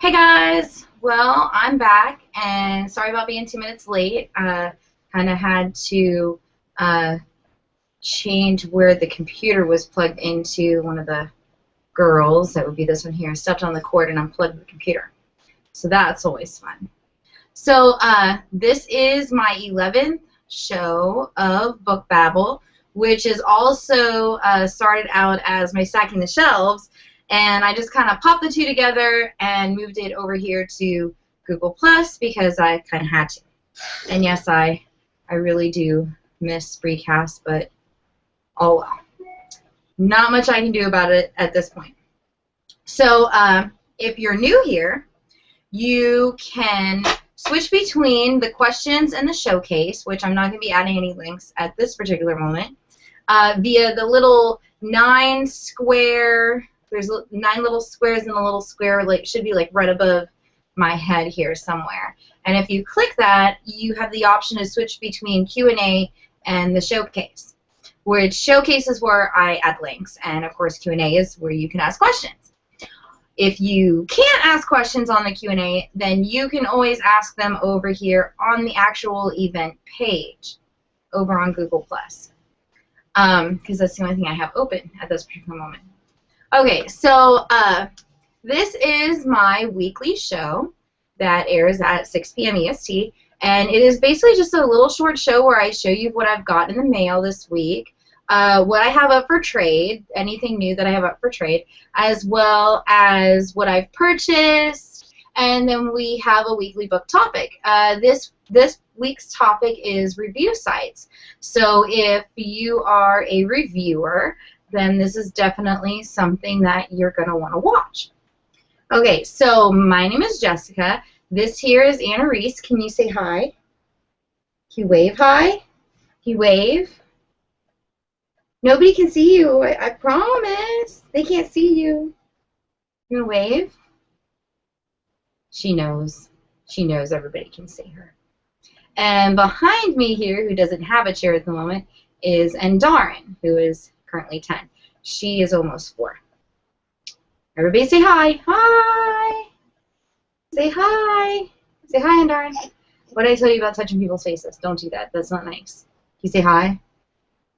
Hey guys, well, I'm back, and sorry about being 2 minutes late. Kind of had to change where the computer was plugged into. One of the girls, that would be this one here, stepped on the cord and unplugged the computer. So that's always fun. So this is my 11th show of Book Babble, which is also started out as my Stacking the Shelves. And I just kind of popped the two together and moved it over here to Google Plus because I kind of had to. And yes, I really do miss Spreecast, but oh well. Not much I can do about it at this point. So if you're new here, you can switch between the questions and the showcase, which I'm not going to be adding any links at this particular moment, via the little 9 square. There's 9 little squares, and the little square should be right above my head here somewhere. And if you click that, you have the option to switch between Q&A and the showcase, which showcase is where I add links, and of course Q&A is where you can ask questions. If you can't ask questions on the Q&A, then you can always ask them over here on the actual event page over on Google+, because that's the only thing I have open at this particular moment. Okay, so this is my weekly show that airs at 6 p.m. EST, and it is basically just a little short show where I show you what I've got in the mail this week, what I have up for trade, anything new that I have up for trade, as well as what I've purchased, and then we have a weekly book topic. This week's topic is review sites. So if you are a reviewer, then this is definitely something that you're going to want to watch. Okay, so my name is Jessica. This here is Anna Reese. Can you say hi? Can you wave hi? Can you wave? Nobody can see you. I promise. They can't see you. You want to wave? She knows. She knows everybody can see her. And behind me here, who doesn't have a chair at the moment, is Endaren, who is currently 10. She is almost 4. Everybody say hi. Hi. Say hi. Say hi, Endaren. What did I tell you about touching people's faces? Don't do that. That's not nice. Can you say hi?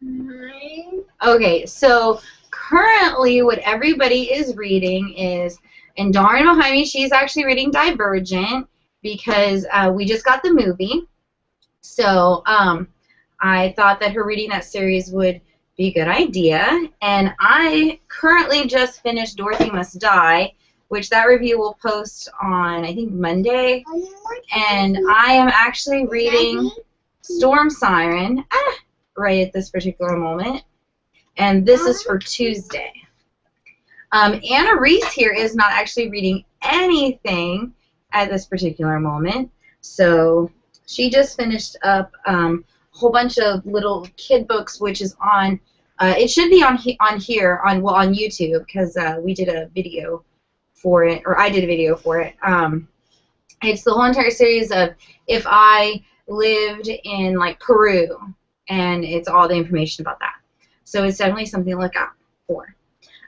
Hi. Okay, so currently what everybody is reading is, Endaren behind me, she's actually reading Divergent because we just got the movie. So I thought that her reading that series would be a good idea, and I currently just finished Dorothy Must Die, which that review will post on, I think, Monday, and I am actually reading Storm Siren right at this particular moment, and this is for Tuesday. Anna Reese here is not actually reading anything at this particular moment, so she just finished up whole bunch of little kid books, which is on. It should be on here on YouTube because we did a video for it, or I did a video for it. It's the whole entire series of If I Lived in Peru, and it's all the information about that. So it's definitely something to look out for.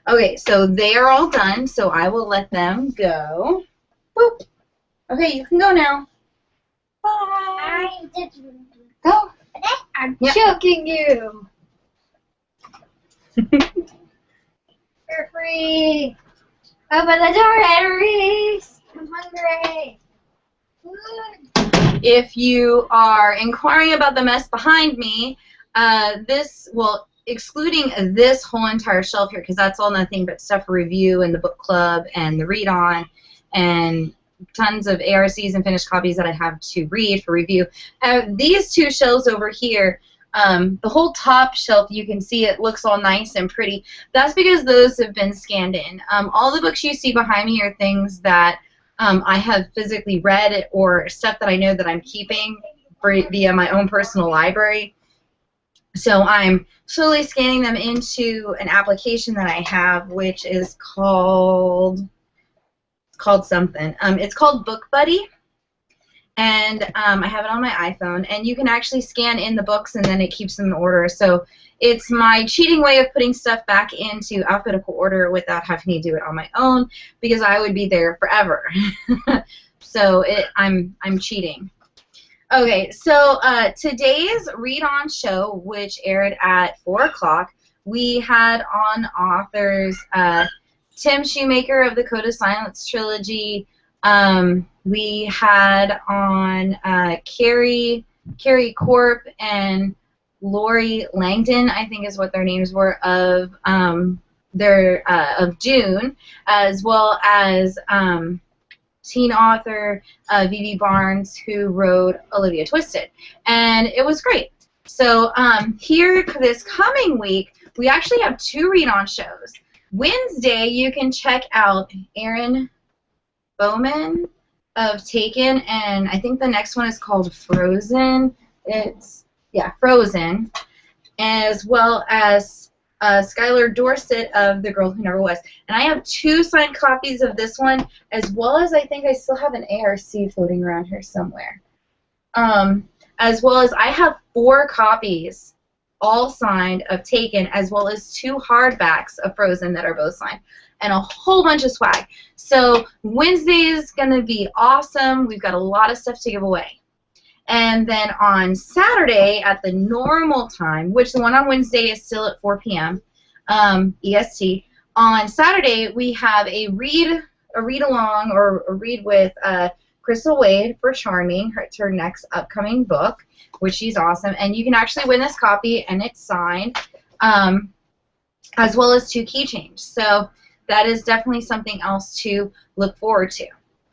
Okay, so they are all done, so I will let them go. Boop. Okay, you can go now. Bye. Go. I'm choking you. You're free. Open the door, Henry. I'm hungry. If you are inquiring about the mess behind me, excluding this whole entire shelf here, because that's all nothing but stuff for review and the book club and the read on and tons of ARCs and finished copies that I have to read for review. These 2 shelves over here, the whole top shelf, you can see it looks all nice and pretty. That's because those have been scanned in. All the books you see behind me are things that I have physically read or stuff that I know that I'm keeping via my own personal library. So I'm slowly scanning them into an application that I have, which is called something. It's called Book Buddy, and I have it on my iPhone, and you can actually scan in the books, and then it keeps them in order. So it's my cheating way of putting stuff back into alphabetical order without having to do it on my own, because I would be there forever. So I'm cheating. Okay, so today's read-on show, which aired at 4 o'clock, we had on authors Tim Shoemaker of the Code of Silence trilogy. We had on Carrie Corp and Lori Langdon, I think is what their names were, of Dune, as well as teen author V.V. Barnes, who wrote Olivia Twisted, and it was great. So here this coming week, we actually have 2 read-on shows. Wednesday, you can check out Aaron Bowman of Taken, and I think the next one is called Frozen. Frozen, as well as Skylar Dorset of The Girl Who Never Was. And I have 2 signed copies of this one, as well as I think I still have an ARC floating around here somewhere. As well as I have 4 copies, all signed, of Taken, as well as 2 hardbacks of Frozen that are both signed, and a whole bunch of swag. So Wednesday is going to be awesome. We've got a lot of stuff to give away. And then on Saturday at the normal time, which the one on Wednesday is still at 4 p.m. EST, on Saturday we have a read-along or a read with Crystal Wade for Charming. It's her next upcoming book, which she's awesome. And you can actually win this copy, and it's signed, as well as 2 keychains. So that is definitely something else to look forward to.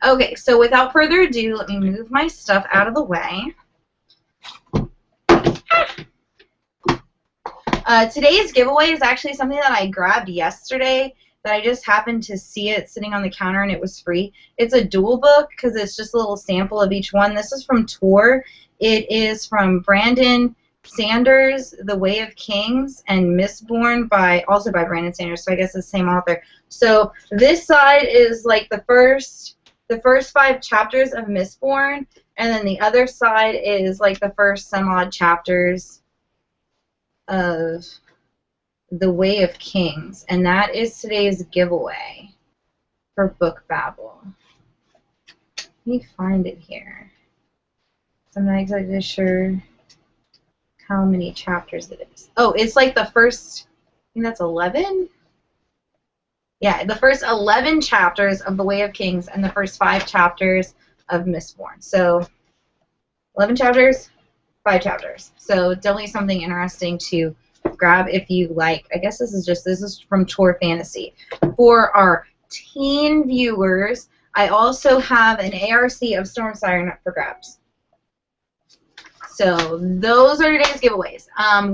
Okay, so without further ado, let me move my stuff out of the way. Today's giveaway is actually something that I grabbed yesterday, that I just happened to see it sitting on the counter, and it was free. It's a dual book because it's just a little sample of each one. This is from Tor. It is from Brandon Sanders, The Way of Kings, and Mistborn, also by Brandon Sanders, so I guess it's the same author. So this side is like the first 5 chapters of Mistborn, and then the other side is like the first some odd chapters of The Way of Kings, and that is today's giveaway for Book Babble. Let me find it here. So I'm not exactly sure how many chapters it is. Oh, it's like the first, I think that's 11? Yeah, the first 11 chapters of The Way of Kings and the first 5 chapters of Mistborn. So 11 chapters, 5 chapters. So definitely something interesting to grab if you like. I guess this is from Tor Fantasy. For our teen viewers, I also have an ARC of Storm Siren up for grabs. So those are today's giveaways.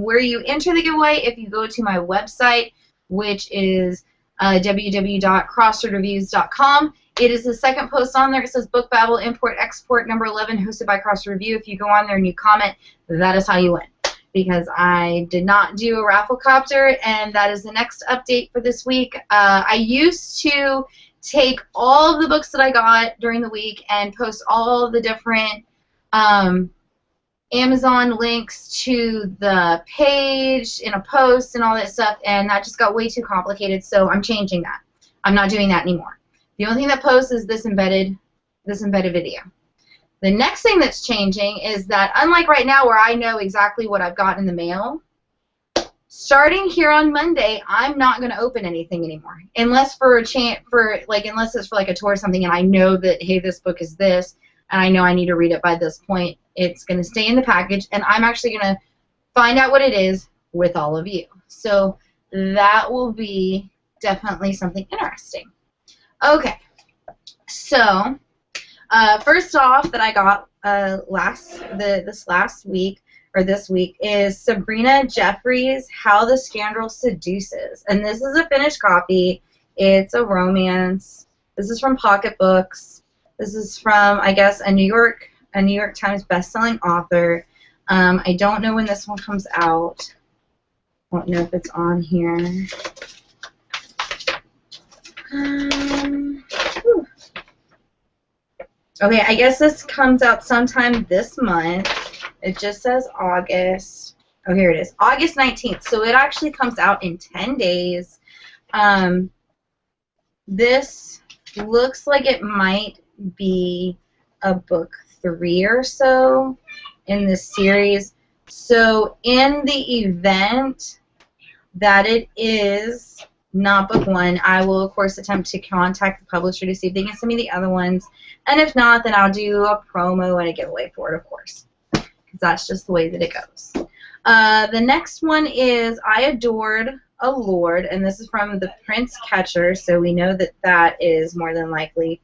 Where you enter the giveaway, if you go to my website, which is www.crosswordreviews.com. It is the second post on there. It says Book Babble Import Export number 11, hosted by Crossword Review. If you go on there and you comment, that is how you win. Because I did not do a Rafflecopter, and that is the next update for this week. I used to take all of the books that I got during the week and post all of the different Amazon links to the page in a post and all that stuff, and that just got way too complicated, so I'm changing that. I'm not doing that anymore. The only thing that posts is this embedded video. The next thing that's changing is that, unlike right now where I know exactly what I've got in the mail, starting here on Monday, I'm not going to open anything anymore, unless unless it's for like a tour or something, and I know that, hey, this book is this, and I know I need to read it by this point. It's going to stay in the package, and I'm actually going to find out what it is with all of you. So that will be definitely something interesting. Okay, so first off that I got this week is Sabrina Jeffries' How the Scoundrel Seduces. And this is a finished copy. It's a romance. This is from Pocket Books. This is from, I guess, a New York Times bestselling author. I don't know when this one comes out. I don't know if it's on here. Okay, I guess this comes out sometime this month. It just says August. Oh, here it is. August 19th. So it actually comes out in 10 days. This looks like it might be a book 3 or so in this series. So in the event that it is not book 1, I will, of course, attempt to contact the publisher to see if they can send me the other ones. And if not, then I'll do a promo and a giveaway for it, of course. Because that's just the way that it goes. The next one is I Adored a Lord, and this is from The Prince Catcher, so we know that that is more than likely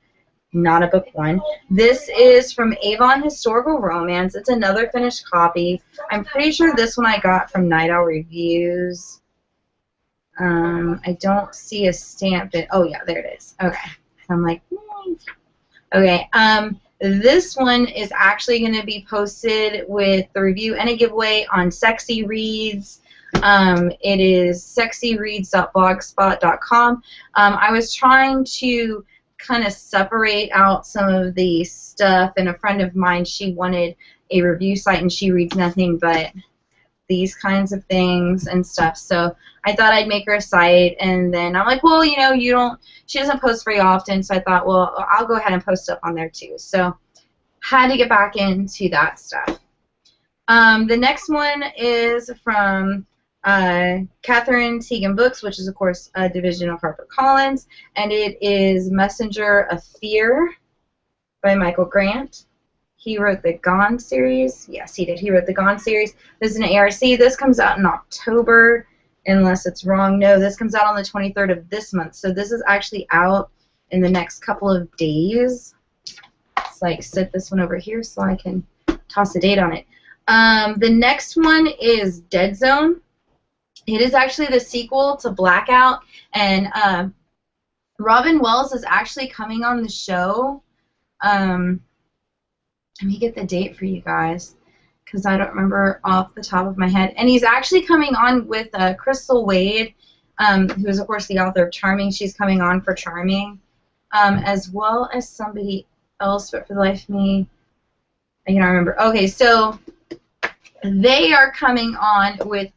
not a book 1. This is from Avon Historical Romance. It's another finished copy. I'm pretty sure this one I got from Night Owl Reviews. I don't see a stamp. Oh, yeah, there it is. Okay. I'm like, okay. This one is actually going to be posted with the review and a giveaway on Sexy Reads. It is sexyreads.blogspot.com. I was trying to kind of separate out some of the stuff, and a friend of mine, she wanted a review site, and she reads nothing but these kinds of things and stuff. So I thought I'd make her a site, and then I'm like, well, you know, she doesn't post very often, so I thought, well, I'll go ahead and post stuff on there too. So had to get back into that stuff. The next one is from Catherine Teagan Books, which is, of course, a division of HarperCollins, and it is Messenger of Fear by Michael Grant. He wrote the Gone series. Yes, he did. He wrote the Gone series. This is an ARC. This comes out in October, unless it's wrong. No, this comes out on the 23rd of this month. So this is actually out in the next couple of days. Let's like set this one over here so I can toss a date on it. The next one is Dead Zone. It is actually the sequel to Blackout, and Robin Wells is actually coming on the show. Let me get the date for you guys, because I don't remember off the top of my head. And he's actually coming on with Crystal Wade, who is, of course, the author of Charming. She's coming on for Charming, as well as somebody else, but for the life of me, I cannot remember. Okay, so they are coming on with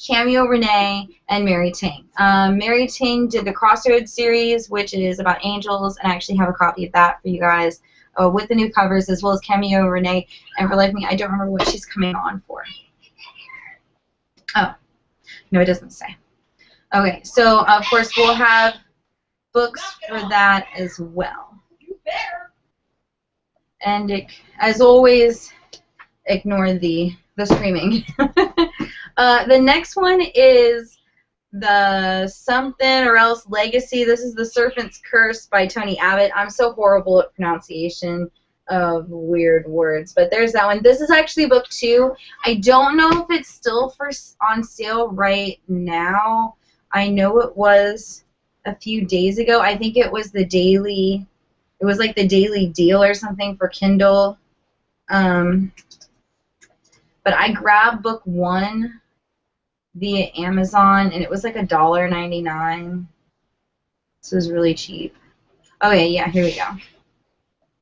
Cameo Renee and Mary Ting. Mary Ting did the Crossroads series, which is about angels, and I actually have a copy of that for you guys. With the new covers, as well as Cameo Renee, and for life of me, I don't remember what she's coming on for. Oh, no, it doesn't say. Okay, so of course we'll have books for that as well. And as always, ignore the screaming. The next one is the Something or Else Legacy. This is The Serpent's Curse by Tony Abbott. I'm so horrible at pronunciation of weird words, but there's that one. This is actually book 2. I don't know if it's still on sale right now. I know it was a few days ago. I think it was like the daily deal or something for Kindle. But I grabbed book 1 via Amazon, and it was like $1.99. So it was really cheap. Okay, yeah, here we go. I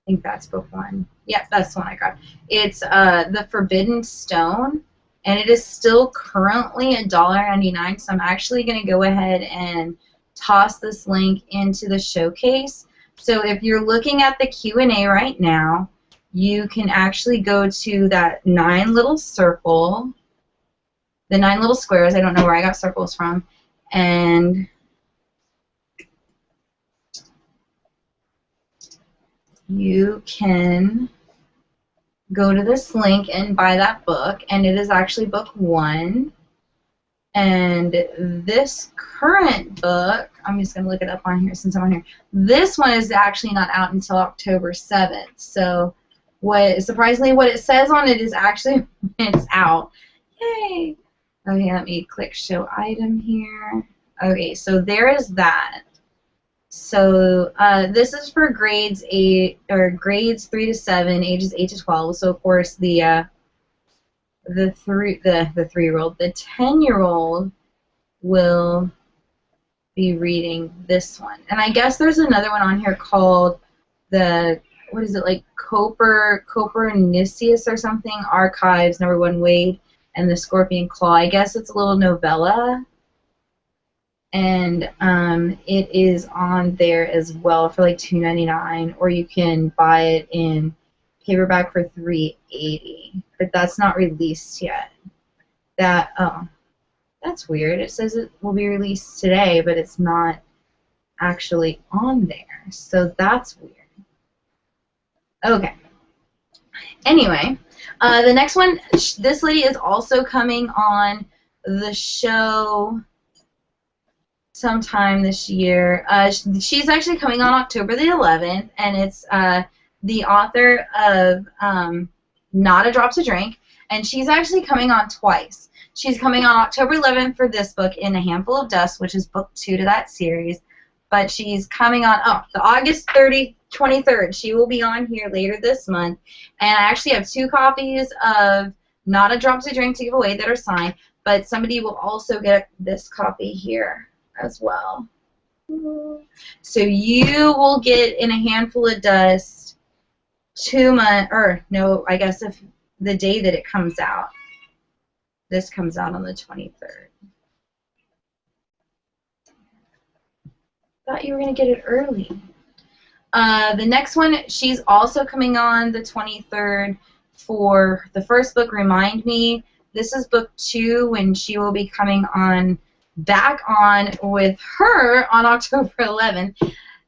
think that's book 1. Yeah, that's the one I grabbed. It's The Forbidden Stone, and it is still currently $1.99, so I'm actually going to go ahead and toss this link into the showcase. So if you're looking at the Q&A right now, you can actually go to that 9 little circle, the 9 little squares. I don't know where I got circles from. And you can go to this link and buy that book. And it is actually book 1. And this current book, I'm just going to look it up on here since I'm on here. This one is actually not out until October 7th. So surprisingly, what it says on it is actually when it's out. Yay! Okay, let me click show item here. Okay, so there is that. So this is for grades 3 to 7, ages 8 to 12. So of course the 3-year-old, the 10-year-old will be reading this one. And I guess there's another one on here called the what is it, like Copernicus or something, Archives, #1 Wade, and the Scorpion Claw. I guess it's a little novella. And it is on there as well for like $2.99, or you can buy it in paperback for $3.80. But that's not released yet. That's weird. It says it will be released today, but it's not actually on there. So that's weird. Okay. Anyway, the next one, this lady is also coming on the show sometime this year. She's actually coming on October the 11th, and it's the author of Not a Drop to Drink, and she's actually coming on twice. She's coming on October 11th for this book, In a Handful of Dust, which is book 2 to that series. But she's coming on, the August 23rd. She will be on here later this month. And I actually have 2 copies of Not a Drop to Drink to give away that are signed. But somebody will also get this copy here as well. So you will get In a Handful of Dust 2 months, or no, I guess if the day that it comes out. This comes out on the 23rd. Thought you were going to get it early. The next one, she's also coming on the 23rd for the first book, Remind Me. This is book 2, when she will be coming on back on with her on October 11th.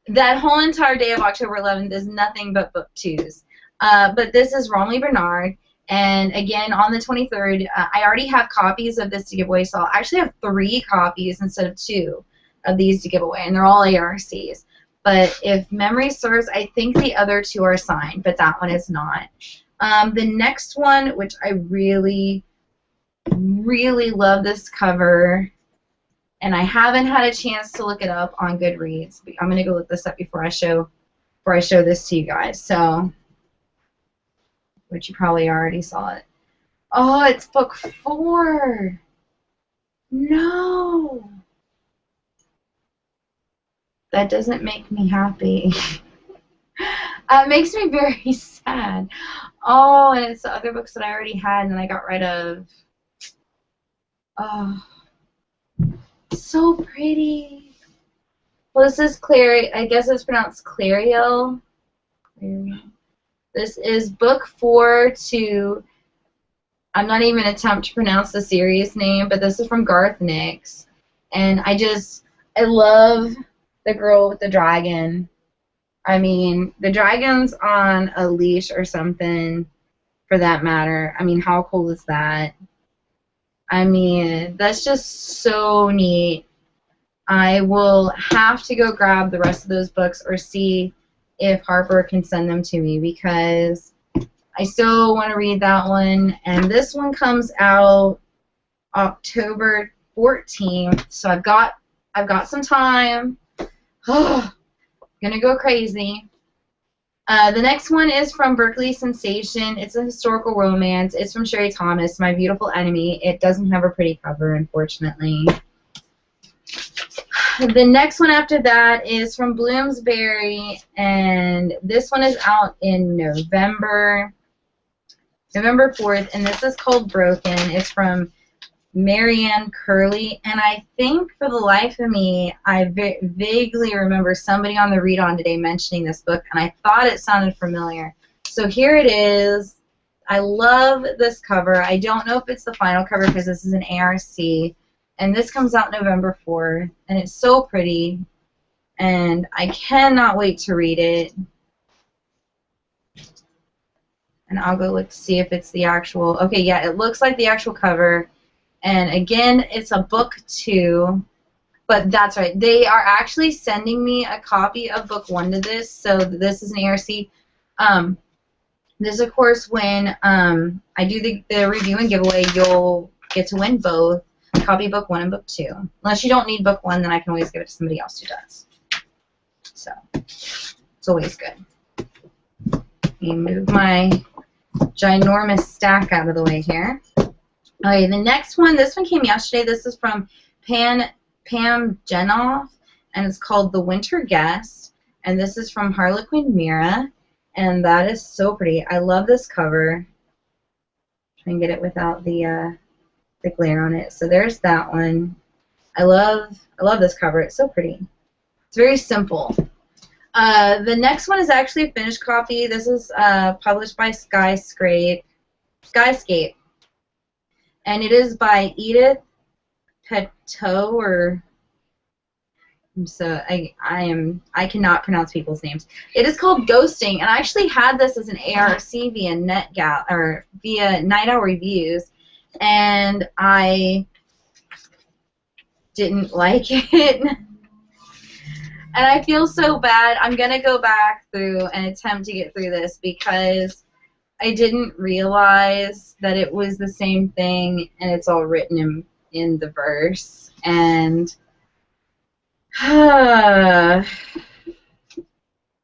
That whole entire day of October 11th is nothing but book 2s. But this is Romley Bernard. And again, on the 23rd, I already have copies of this to give away, so I'll actually have 3 copies instead of 2 of these to give away, and they're all ARCs. But if memory serves, I think the other 2 are signed, but that one is not. The next one, which I really, really love this cover, and I haven't had a chance to look it up on Goodreads. I'm going to go look this up before I show this to you guys. So, which you probably already saw it. Oh, it's book 4. No. That doesn't make me happy. It makes me very sad. Oh, and it's the other books that I already had and then I got rid of. Oh, so pretty. Well, this is Clary. I guess it's pronounced Clariel. This is book 4 to, I'm not even going to attempt to pronounce the series name, but this is from Garth Nix. And I love the girl with the dragon. I mean, the dragon's on a leash or something, for that matter. I mean, how cool is that? I mean, that's just so neat. I will have to go grab the rest of those books or see if Harper can send them to me, because I still want to read that one. And this one comes out October 14th, so I've got some time. Oh, gonna go crazy. The next one is from Berkeley Sensation. It's a historical romance. It's from Sherry Thomas, My Beautiful Enemy. It doesn't have a pretty cover, unfortunately. The next one after that is from Bloomsbury, and this one is out in November 4th, and this is called Broken. It's from Marianne Curley, and I think for the life of me, I vaguely remember somebody on the Read On today mentioning this book, and I thought it sounded familiar. So here it is. I love this cover. I don't know if it's the final cover because this is an ARC, and this comes out November 4th, and it's so pretty, and I cannot wait to read it. And I'll go look to see if it's the actual, okay, yeah, it looks like the actual cover. And again, it's a book 2, but that's right. They are actually sending me a copy of book 1 to this, so this is an ARC. This, of course, when I do the review and giveaway, you'll get to win both, copy book 1 and book 2. Unless you don't need book 1, then I can always give it to somebody else who does. So, it's always good. Let me move my ginormous stack out of the way here. Okay, the next one, this one came yesterday. This is from Pam Jenoff, and it's called The Winter Guest, and this is from Harlequin Mira. And that is so pretty. I love this cover. Try and get it without the glare on it. So there's that one. I love this cover. It's so pretty. It's very simple. The next one is actually a finished copy. This is published by Skyscape, and it is by Edith Petto, or so I cannot pronounce people's names. It is called Ghosting, and I actually had this as an ARC via via Night Owl Reviews, and I didn't like it. And I feel so bad. I'm going to go back through and attempt to get through this because I didn't realize that it was the same thing, and it's all written in the verse. And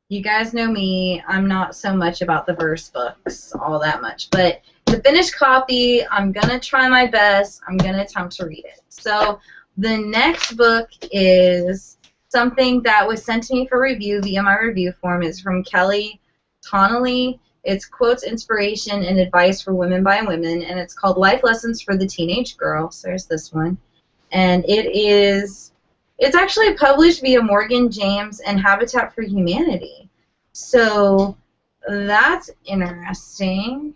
you guys know me. I'm not so much about the verse books all that much. But the finished copy, I'm going to try my best. I'm going to attempt to read it. So the next book is something that was sent to me for review via my review form. It's from Kelly Tonnelly. It's quotes, inspiration, and advice for women by women, and it's called Life Lessons for the Teenage Girl. So there's this one. And it's actually published via Morgan James and Habitat for Humanity. So that's interesting.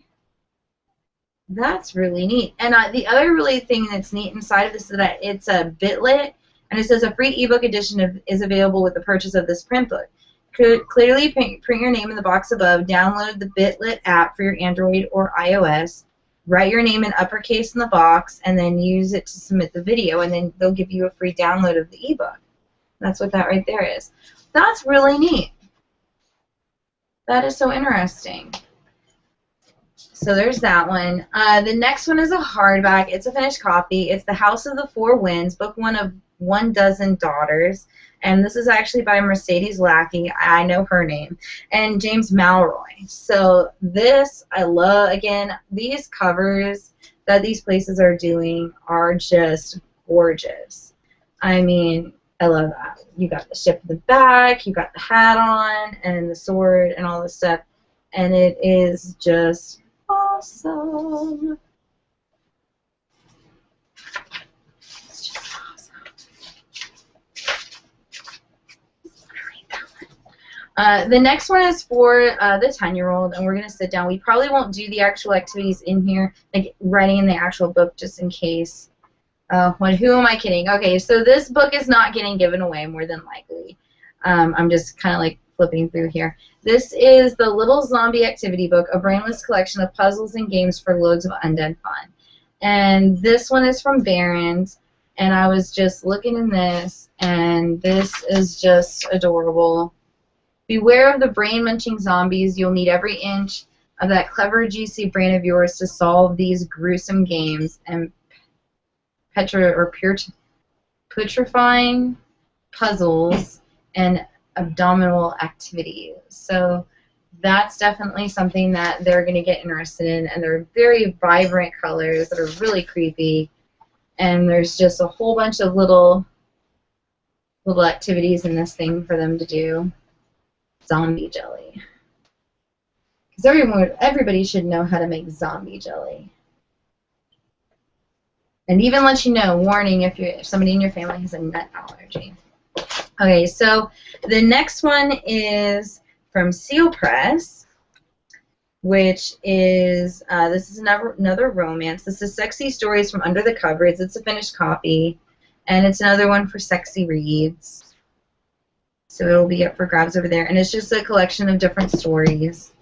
That's really neat. And the other really thing that's neat inside of this is that it's a Bitlit, and it says a free ebook edition is available with the purchase of this print book. Clearly print your name in the box above, download the Bitlit app for your Android or iOS, write your name in uppercase in the box, and then use it to submit the video, and then they'll give you a free download of the ebook. That's what that right there is. That's really neat. That is so interesting. So there's that one. The next one is a hardback. It's a finished copy. It's The House of the Four Winds, book 1 of 12 Daughters. And this is actually by Mercedes Lackey. I know her name. And James Malroy. So this, I love, again, these covers that these places are doing are just gorgeous. I mean, I love that. You got the ship in the back, you got the hat on, and the sword, and all this stuff. And it is just awesome. It's just awesome. The next one is for the 10-year-old, and we're going to sit down. We probably won't do the actual activities in here, like writing in the actual book, just in case. Who am I kidding? Okay, so this book is not getting given away, more than likely. I'm just kind of like flipping through here. This is the Little Zombie Activity Book, a brainless collection of puzzles and games for loads of undead fun. And this one is from Barron's, and I was just looking in this, and this is just adorable. Beware of the brain-munching zombies. You'll need every inch of that clever, juicy brain of yours to solve these gruesome games and putrefying puzzles and abdominal activities. So that's definitely something that they're going to get interested in, and they're very vibrant colors that are really creepy, and there's just a whole bunch of little activities in this thing for them to do. Zombie jelly, because everybody should know how to make zombie jelly. And even let you know, warning, if somebody in your family has a nut allergy. Okay, so the next one is from Seal Press, which is, this is another romance. This is Sexy Stories from Under the Covers. It's a finished copy, and it's another one for Sexy Reads. So it'll be up for grabs over there, and it's just a collection of different stories.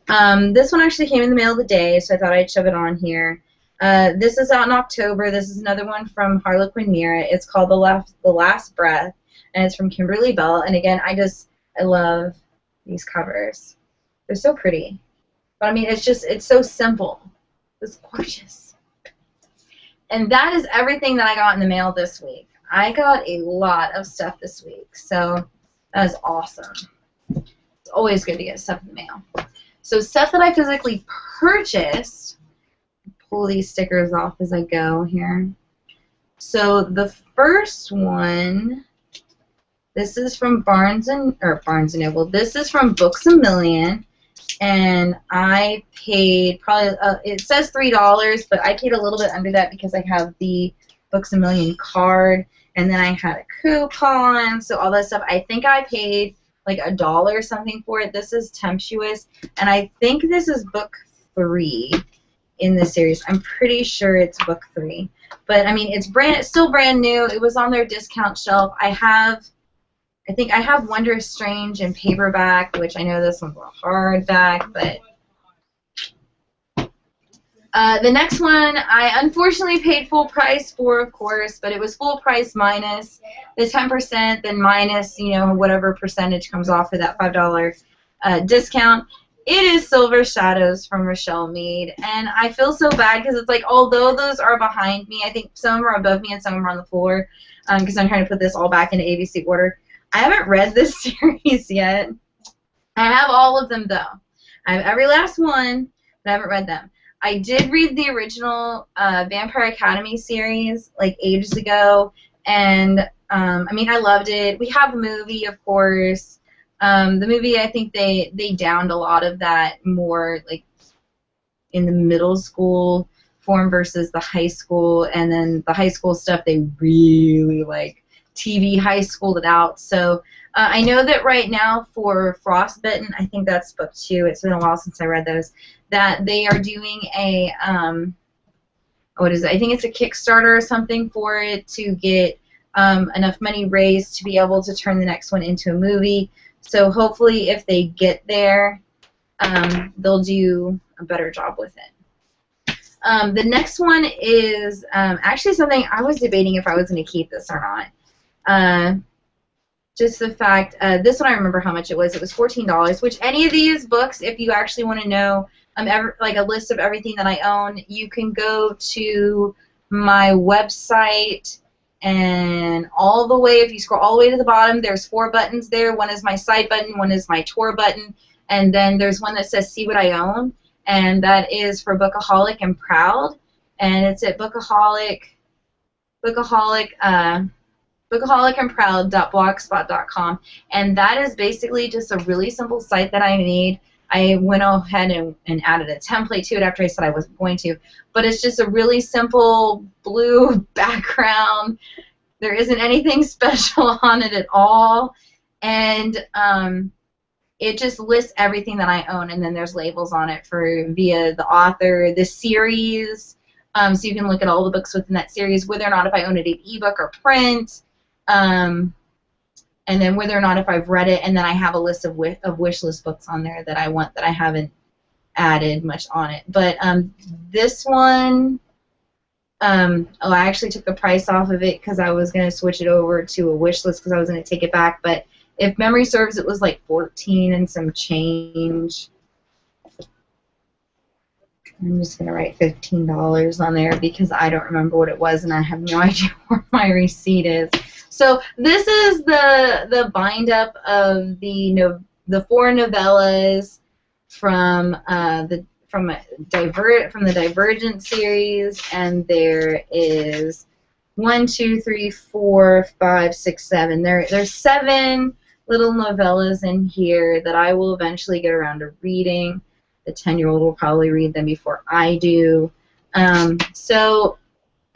This one actually came in the mail today, so I thought I'd shove it on here. This is out in October. This is another one from Harlequin Mira. It's called The Last Breath, and it's from Kimberly Bell. And again, I love these covers. They're so pretty. But I mean, it's so simple. It's gorgeous. And that is everything that I got in the mail this week. I got a lot of stuff this week, so that is awesome. It's always good to get stuff in the mail. So stuff that I physically purchased, pull these stickers off as I go here. So the first one, this is from Barnes and Noble. This is from Books A Million, and I paid probably, it says $3, but I paid a little bit under that because I have the Books A Million card, and then I had a coupon, so all that stuff. I think I paid like $1 or something for it. This is Temptuous, and I think this is book 3 in the series. I'm pretty sure it's book 3. But, I mean, it's still brand new. It was on their discount shelf. I think I have Wondrous Strange in paperback, which I know this one's a hardback, but the next one I unfortunately paid full price for, of course, but it was full price minus the 10%, then minus, you know, whatever percentage comes off of that $5 discount. It is Silver Shadows from Rochelle Mead, and I feel so bad because it's like, although those are behind me, I think some of them are above me and some of them are on the floor because I'm trying to put this all back into ABC order. I haven't read this series yet. I have all of them, though. I have every last one, but I haven't read them. I did read the original Vampire Academy series, like, ages ago, and, I mean, I loved it. We have a movie, of course. The movie, I think they downed a lot of that more, like, in the middle school form versus the high school, and then the high school stuff they really, like, TV high schooled it out. So I know that right now for Frostbitten, I think that's book 2. It's been a while since I read those. That they are doing a what is it? I think it's a Kickstarter or something for it to get enough money raised to be able to turn the next one into a movie. So hopefully, if they get there, they'll do a better job with it. The next one is actually something I was debating if I was going to keep this or not. Just the fact, this one I remember how much it was. It was $14, which any of these books, if you actually want to know like a list of everything that I own, you can go to my website, and all the way, if you scroll all the way to the bottom, there's 4 buttons there. One is my side button, one is my tour button, and then there's one that says See What I Own, and that is for Bookaholic and Proud, and it's at bookaholic.blogspot.com, and that is basically just a really simple site that I made. I went ahead and added a template to it after I said I wasn't going to, but it's just a really simple blue background. There isn't anything special on it at all, and it just lists everything that I own, and then there's labels on it via the author, the series, so you can look at all the books within that series, whether or not if I own it in ebook or print, and then whether or not if I've read it, and then I have a list of wish list books on there that I want that I haven't added much on it. But this one, I actually took the price off of it because I was going to switch it over to a wish list because I was going to take it back. But if memory serves, it was like 14 and some change. I'm just going to write $15 on there because I don't remember what it was and I have no idea where my receipt is. So this is the bind-up of the 4 novellas from the Divergent series, and there is 1, 2, 3, 4, 5, 6, 7. There's 7 little novellas in here that I will eventually get around to reading. The 10-year-old will probably read them before I do. So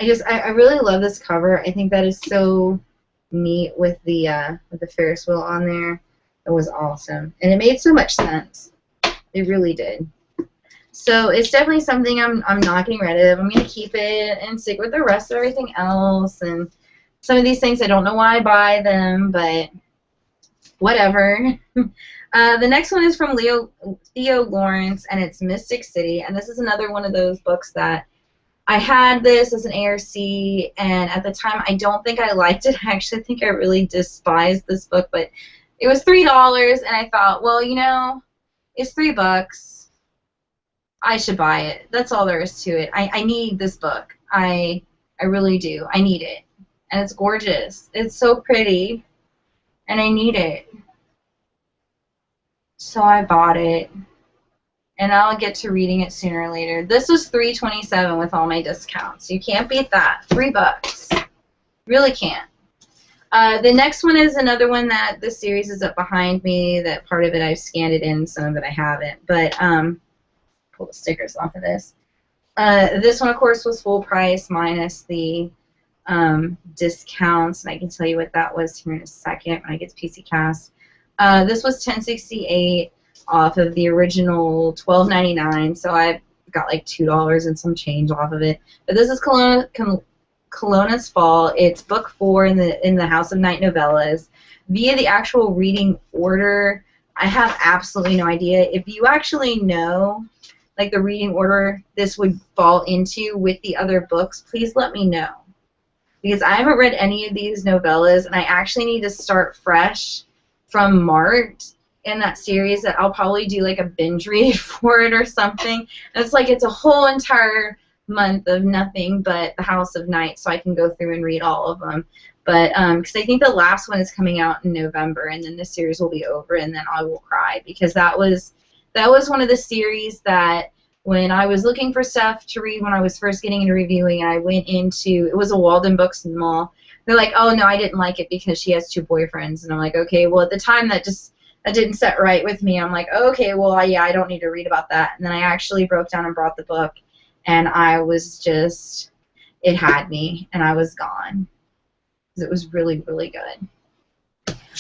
I really love this cover. I think that is so neat with the Ferris wheel on there. It was awesome, and it made so much sense. It really did. So it's definitely something I'm not getting rid of. I'm gonna keep it and stick with the rest of everything else. And some of these things I don't know why I buy them, but whatever. The next one is from Theo Lawrence, and it's Mystic City, and this is another one of those books that I had this as an ARC, and at the time I don't think I liked it. I actually think I really despised this book, but it was $3, and I thought, well, you know, it's $3. I should buy it. That's all there is to it. I need this book. I really do. I need it, and it's gorgeous. It's so pretty, and I need it. So I bought it, and I'll get to reading it sooner or later. This was $3.27 with all my discounts. You can't beat that. $3. Really can't. The next one is another one that the series is up behind me. That part of it I've scanned it in, some of it I haven't. But pull the stickers off of this. This one, of course, was full price minus the discounts, and I can tell you what that was here in a second when I get to PC Cast. This was $10.68 off of the original $12.99, so I got like $2 and some change off of it. But this is Kelowna's Fall. It's book 4 in the House of Night novellas. Via the actual reading order, I have absolutely no idea. If you actually know, like, the reading order this would fall into with the other books, please let me know. Because I haven't read any of these novellas, and I actually need to start fresh from Mart in that series. That I'll probably do like a binge read for it or something. And it's like it's a whole entire month of nothing but the House of Night, so I can go through and read all of them. But because I think the last one is coming out in November, and then this series will be over, and then I will cry, because that was one of the series that when I was looking for stuff to read when I was first getting into reviewing, and I went into, it was a Walden Books in the mall. They're like, oh no, I didn't like it because she has 2 boyfriends, and I'm like, okay, well at the time that didn't set right with me. I'm like, okay, well yeah, I don't need to read about that. And then I actually broke down and brought the book, and I was just, it had me, and I was gone. It was really, really good.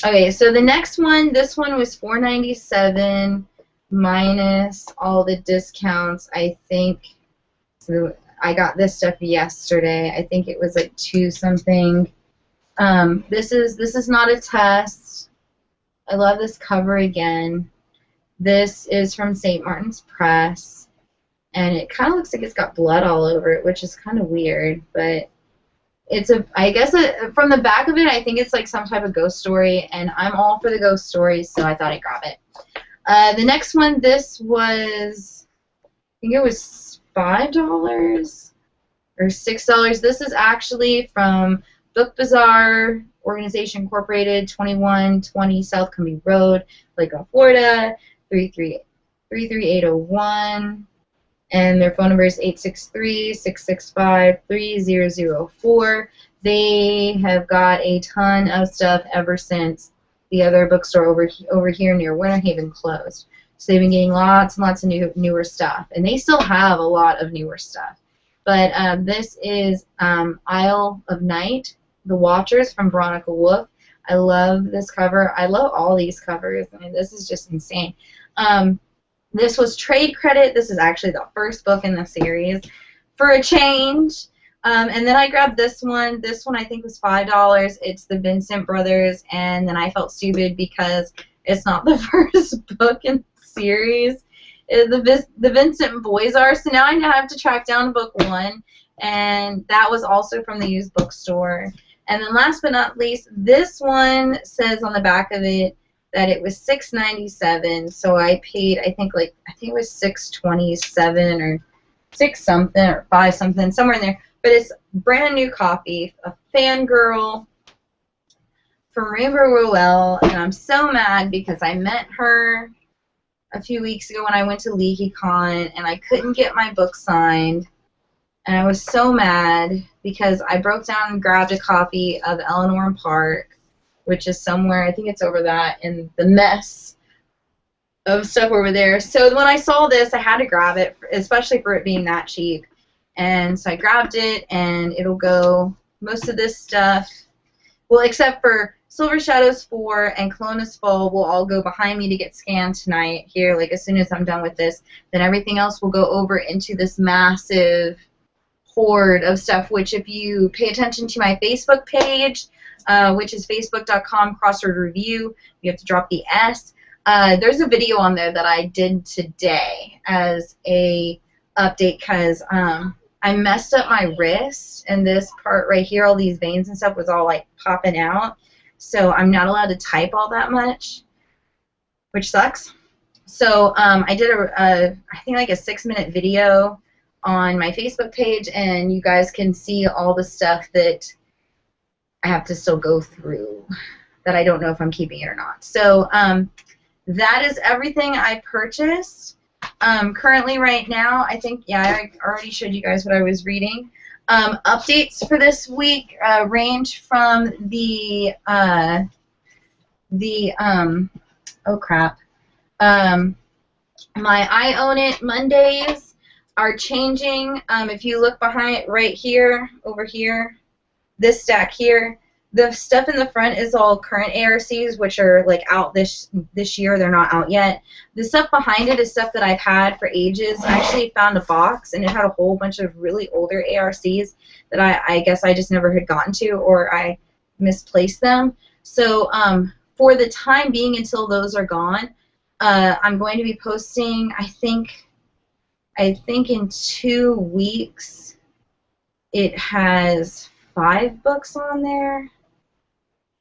Okay, so the next one, this one was $4.97 minus all the discounts, I think. So I got this stuff yesterday. I think it was like 2 something. This is Not a Test. I love this cover again. This is from St. Martin's Press, and it kind of looks like it's got blood all over it, which is kind of weird, but it's I guess from the back of it, I think it's like some type of ghost story, and I'm all for the ghost stories, so I thought I'd grab it. The next one, this was, I think it was $5 or $6. This is actually from Book Bazaar Organization Incorporated, 2120 South Cumbie Road, Lakeland, Florida, 33801. And their phone number is 863-665-3004. They have got a ton of stuff ever since the other bookstore over here near Winter Haven closed. So they've been getting lots and lots of newer stuff. And they still have a lot of newer stuff. But this is Isle of Night, The Watchers from Veronica Wolf. I love this cover. I love all these covers. I mean, this is just insane. This was trade credit. This is actually the first book in the series for a change. And then I grabbed this one. This one I think was $5. It's the Vincent Brothers, and then I felt stupid because it's not the first book in the series. The Vincent boys are. So now I have to track down book 1, and that was also from the used bookstore. And then last but not least, this one says on the back of it that it was $6.97. So I paid, I think it was $6.27 or 6 something or 5 something, somewhere in there. But it's brand new copy, a Fangirl from Rainbow Rowell, and I'm so mad because I met her a few weeks ago when I went to LeakyCon, and I couldn't get my book signed, and I was so mad because I broke down and grabbed a copy of Eleanor and Park, which is somewhere, I think it's over that, in the mess of stuff over there. So when I saw this, I had to grab it, especially for it being that cheap. And so I grabbed it, and it'll go, most of this stuff, well, except for Silver Shadows 4 and Kelowna's Fall will all go behind me to get scanned tonight here, like as soon as I'm done with this. Then everything else will go over into this massive hoard of stuff, which if you pay attention to my Facebook page, which is facebook.com/crossword-review, you have to drop the S. There's a video on there that I did today as a update because I messed up my wrist, and this part right here, all these veins and stuff was all like popping out. So I'm not allowed to type all that much, which sucks. So I did I think like a 6-minute video on my Facebook page, and you guys can see all the stuff that I have to still go through that I don't know if I'm keeping it or not. So that is everything I purchased. Currently right now, I think, yeah, I already showed you guys what I was reading. Updates for this week range from oh crap. My I Own It Mondays are changing. If you look behind right here, over here, this stack here, the stuff in the front is all current ARCs, which are like out this year. They're not out yet. The stuff behind it is stuff that I've had for ages. I actually found a box, and it had a whole bunch of really older ARCs that I guess I just never had gotten to, or I misplaced them. So for the time being, until those are gone, I'm going to be posting, I think in 2 weeks, it has 5 books on there.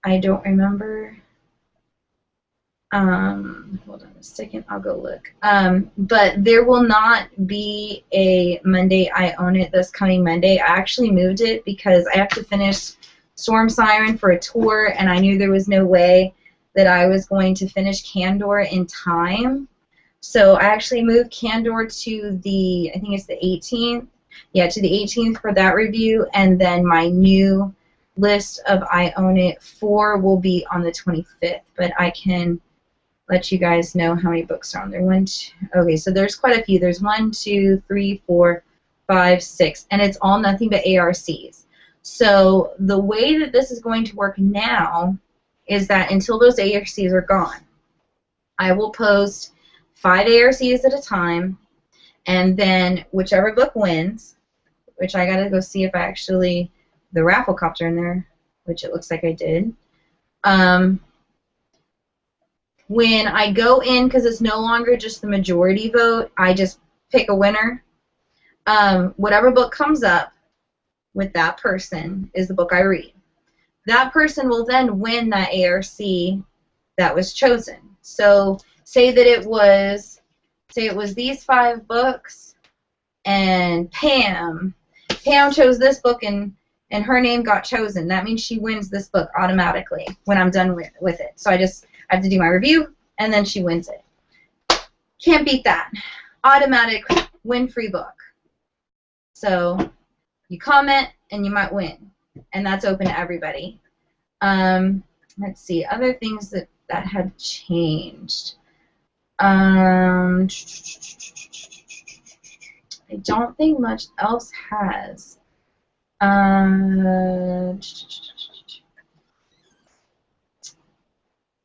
I don't remember. Hold on a second, I'll go look. But there will not be a Monday I Own It this coming Monday. I actually moved it because I have to finish Storm Siren for a tour, and I knew there was no way that I was going to finish Candor in time. So I actually moved Candor to the, I think it's the 18th. Yeah, to the 18th for that review, and then my new list of I Own It 4 will be on the 25th, but I can let you guys know how many books are on there. Okay, so there's quite a few. There's 1, 2, 3, 4, 5, 6, and it's all nothing but ARCs. So the way that this is going to work now is that until those ARCs are gone, I will post 5 ARCs at a time, and then whichever book wins, which I gotta go see if I actually, the raffle copter in there, which it looks like I did. When I go in, because it's no longer just the majority vote, I just pick a winner. Whatever book comes up with that person is the book I read. That person will then win that ARC that was chosen. So say that it was these 5 books, and Pam chose this book, and her name got chosen. That means she wins this book automatically when I'm done with it. So I have to do my review, and then she wins it. Can't beat that. Automatic win free book. So you comment, and you might win. And that's open to everybody. Let's see, other things that have changed. I don't think much else has.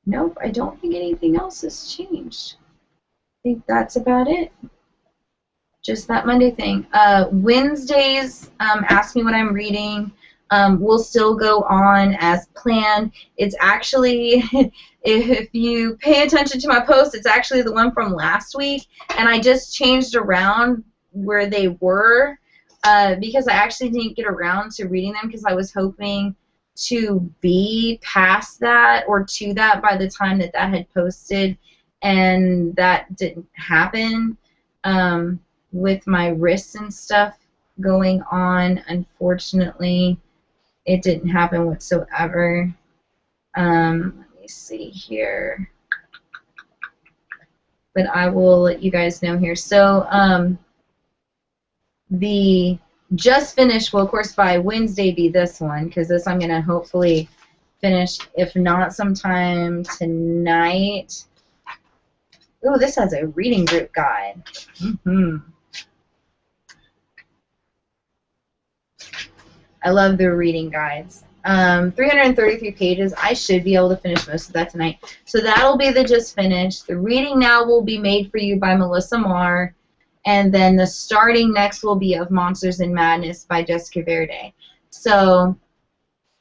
Nope, I don't think anything else has changed. I think that's about it. Just that Monday thing. Wednesdays, ask me what I'm reading. Will still go on as planned. It's actually, if you pay attention to my post, it's actually the one from last week, and I just changed around where they were because I actually didn't get around to reading them because I was hoping to be past that or to that by the time that had posted, and that didn't happen with my wrists and stuff going on. Unfortunately, it didn't happen whatsoever. Let me see here. But I will let you guys know here. So the just finished will, of course, by Wednesday be this one, because this I'm going to hopefully finish, if not sometime tonight. Ooh, this has a reading group guide. I love the reading guides. 333 pages. I should be able to finish most of that tonight. So that'll be the just finished. The reading now will be made for you by Melissa Marr. And then the starting next will be of Monsters and Madness by Jessica Verde. So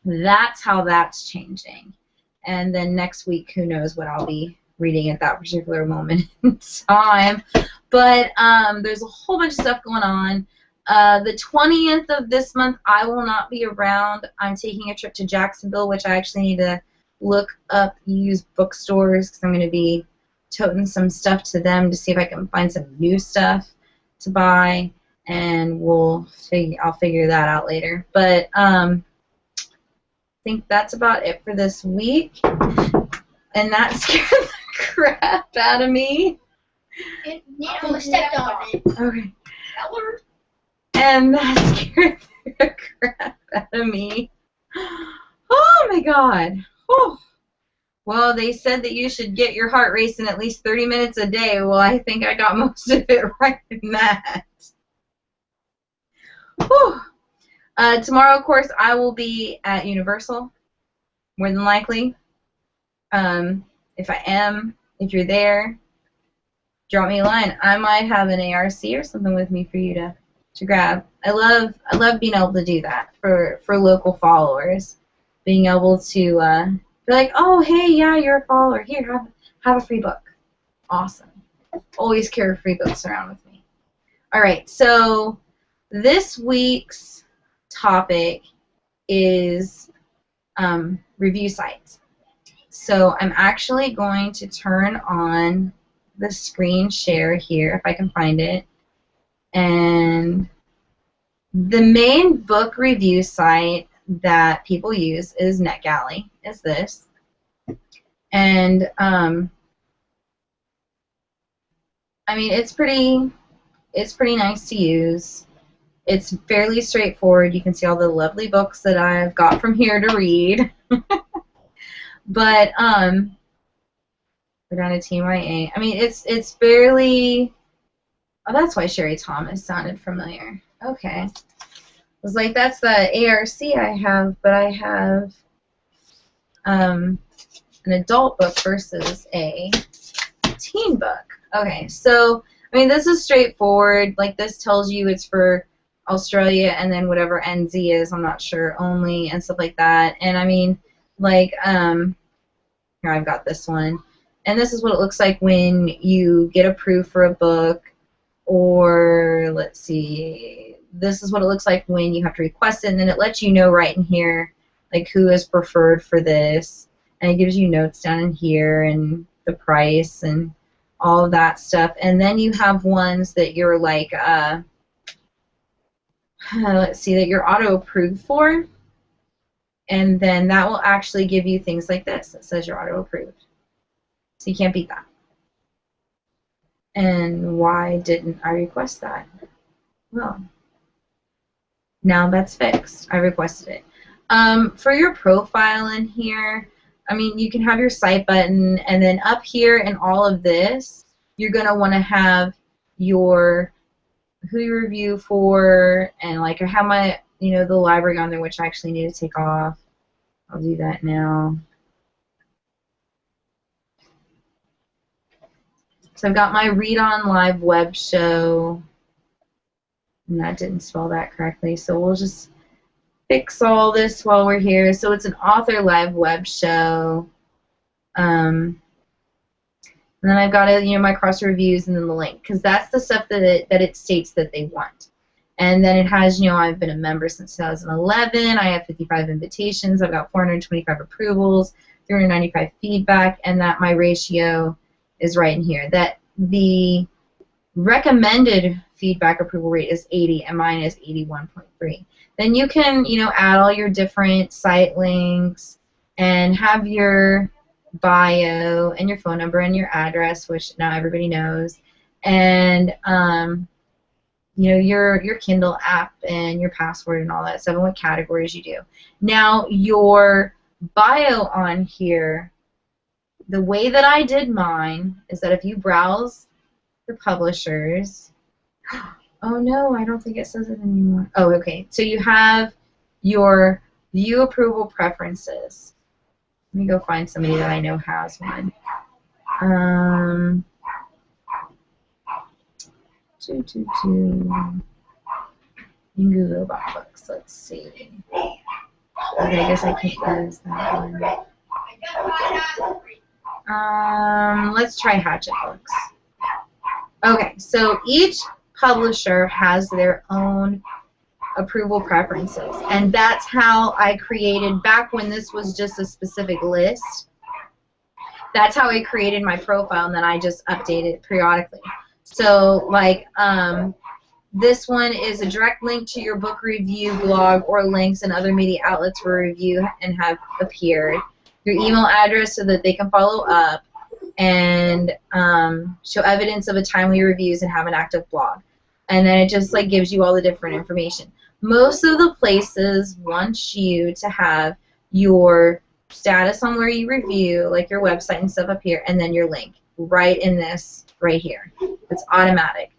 that's how that's changing. And then next week, who knows what I'll be reading at that particular moment in time. But there's a whole bunch of stuff going on. The 20th of this month, I will not be around. I'm taking a trip to Jacksonville, which I actually need to look up used bookstores because I'm going to be toting some stuff to them to see if I can find some new stuff to buy, and I'll figure that out later. But I think that's about it for this week, and that scared the crap out of me. Nate almost stepped on it. Okay. And that scared the crap out of me. Oh my God. Oh. Well, they said that you should get your heart racing at least 30 minutes a day. Well, I think I got most of it right in that. Whew. Tomorrow, of course, I will be at Universal, more than likely. If you're there, drop me a line. I might have an ARC or something with me for you to grab. I love being able to do that for local followers, being able to be like, oh hey, yeah, you're a follower. Here, have a free book. Awesome. Always carry free books around with me. All right, so this week's topic is review sites. So I'm actually going to turn on the screen share here, if I can find it. And the main book review site that people use is Netgalley, is this. And I mean, it's pretty nice to use. It's fairly straightforward. You can see all the lovely books that I've got from here to read. But we're down to TMIA. I mean, it's fairly. Oh, that's why Sherry Thomas sounded familiar. Okay. I was like, that's the ARC I have, but I have an adult book versus a teen book. Okay, so I mean, this is straightforward. Like, this tells you it's for Australia and then whatever NZ is, I'm not sure, only and stuff like that. And I mean, like, here I've got this one, and this is what it looks like when you get approved for a book. Or let's see, this is what it looks like when you have to request it, and then it lets you know right in here, like, who is preferred for this, and it gives you notes down in here and the price and all of that stuff. And then you have ones that you're like, let's see, that you're auto-approved for, and then that will actually give you things like this that says you're auto-approved. So you can't beat that. And why didn't I request that? Well, now that's fixed. I requested it. For your profile in here, I mean, you can have your site button, and then up here in all of this, you're going to want to have your who you review for, and like I have my, the library on there, which I actually need to take off. I'll do that now. So I've got my Read On Live web show, and that didn't spell that correctly, so we'll just fix all this while we're here. So it's an author live web show, and then I've got my cross reviews and then the link, because that's the stuff that it states that they want. And then it has, I've been a member since 2011. I have 55 invitations. I've got 425 approvals, 395 feedback, and that my ratio is right in here. That the recommended feedback approval rate is 80, and mine is 81.3. Then you can, add all your different site links and have your bio and your phone number and your address, which now everybody knows, and your Kindle app and your password and all that stuff, and what categories you do. Now, your bio on here, the way that I did mine is that if you browse the publishers, oh no, I don't think it says it anymore. Oh, okay. So you have your view approval preferences. Let me go find somebody that I know has one. You can Google about books. Let's see. Okay, I guess I can't use that one. Let's try Hatchet Books. Okay, so each publisher has their own approval preferences, and that's how I created, back when this was just a specific list, that's how I created my profile, and then I just update it periodically. So, like, this one is a direct link to your book review blog or links and other media outlets for review and have appeared. Your email address so that they can follow up, and show evidence of a timely reviews and have an active blog. And then it just, like, gives you all the different information. most of the places want you to have your status on where you review, like your website and stuff up here, and then your link right in this right here. It's automatic.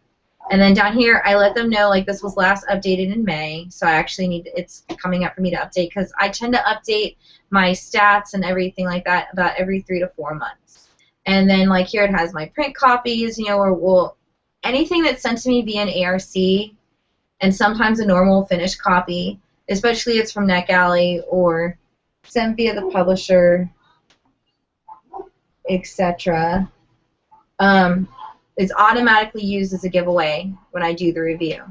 And then down here, I let them know, like, this was last updated in May, so I actually need, it's coming up for me to update, because I tend to update my stats and everything like that about every 3 to 4 months. And then, like, here it has my print copies, you know, or well, anything that's sent to me via an ARC, and sometimes a normal finished copy, especially if it's from Netgalley or sent via the publisher, etc. It's automatically used as a giveaway when I do the review.